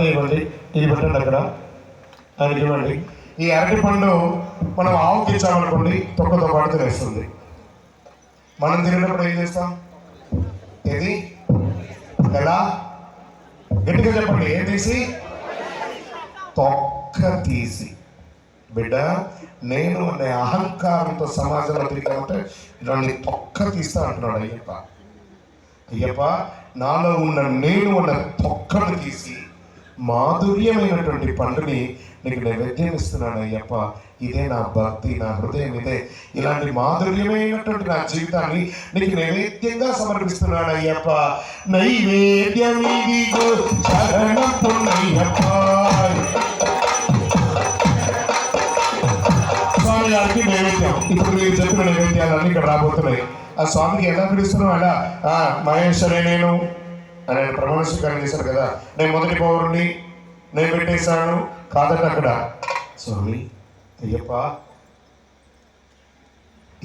అలాగే ఇవ్వండి. ఇది పెట్టండి అక్కడ, ఆయనకి ఇవ్వండి. ఈ అరటి పండు మనం ఆవుకి ఇచ్చామనుకోండి, తొక్కతో పాటు తినేస్తుంది. మనం తినేటప్పుడు ఏం చేస్తాం? ఏది ఎలా గట్టిగా చెప్పండి. ఏం తీసి? తొక్క తీసి. బిడ్డ, నేను అనే అహంకారంతో సమాజంలో తిరిగామంటే నన్ను తొక్క తీస్తా అంటున్నాడు అయ్యప్ప. అయ్యప్ప, నాలో ఉన్న నేను ఉన్న తొక్కను తీసి మాధుర్యమైనటువంటి పండుని నీకు నైవేద్యం ఇస్తున్నాను అయ్యప్ప. ఇదే నా భక్తి, నా హృదయం ఇదే. ఇలాంటి మాధుర్యమైనటువంటి నా జీవితాన్ని నీకు నైవేద్యంగా సమర్పిస్తున్నాను అయ్యప్ప. నైవేద్యం ఇదిగో శరణం పొన్నయ్యప్ప. స్వామి గారికి నైవేద్యం. ఇప్పుడు మీరు చెప్పిన నైవేద్యాలన్నీ ఇక్కడ రాబోతున్నాయి. ఆ స్వామికి ఎలా పిలుస్తున్నాం? అలా మహేశ్వరే నేను అని ప్రమాణ స్వీకారం చేశారు కదా, నేను మొదటి పౌరుణ్ణి, నేను పెట్టేశాను కాదంటే అక్కడ. స్వామి అయ్యప్ప,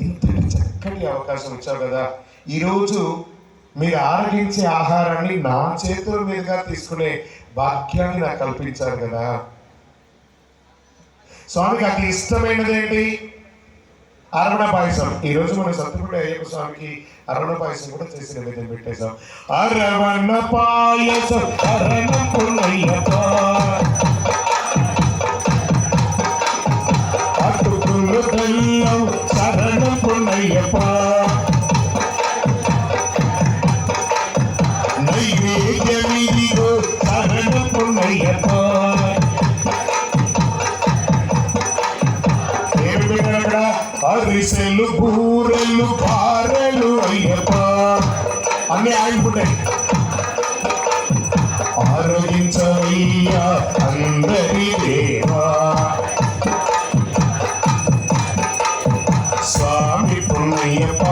ఇంతటి చక్కటి అవకాశం ఇచ్చావు కదా. ఈరోజు మీరు ఆరగించే ఆహారాన్ని నా చేతుల మీదుగా తీసుకునే భాగ్యాన్ని నాకు కల్పించారు కదా. స్వామికి అతి ఇష్టమైనది ఏంటి? అరవణ పాయసం. ఈరోజు మన సత్తుపల్లి అయ్యప్ప స్వామికి అరవణ పాయసం కూడా చేసి నైవేద్యం పెట్టేశాం. అరవణ పాయసం అరణం పొన్నయ్యప్ప, అటుకులు బెల్లం శరణం పొన్నయ్యప్ప, నైవేద్యం ఇదిగో శరణం పొన్నయ్యప్ప. అరిసెలు, బూరెలు, పారెలు అయ్యప్ప అన్నీ ఆగిపోతాయి. ఆరోగించవయ్యా అందరి దేవా, స్వామి పొన్నయ్యప్ప,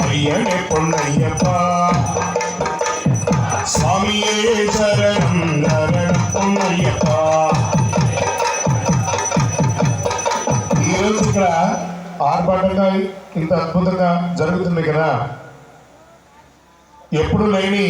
అయ్యనే పొన్నయ్యప్ప, స్వామియే శరణం నరణం పొన్నయ్యప్ప. ఈరోజు ఇక్కడ ఆర్భాటంగా ఇంత అద్భుతంగా జరుగుతుంది కదా. ఎప్పుడు లేని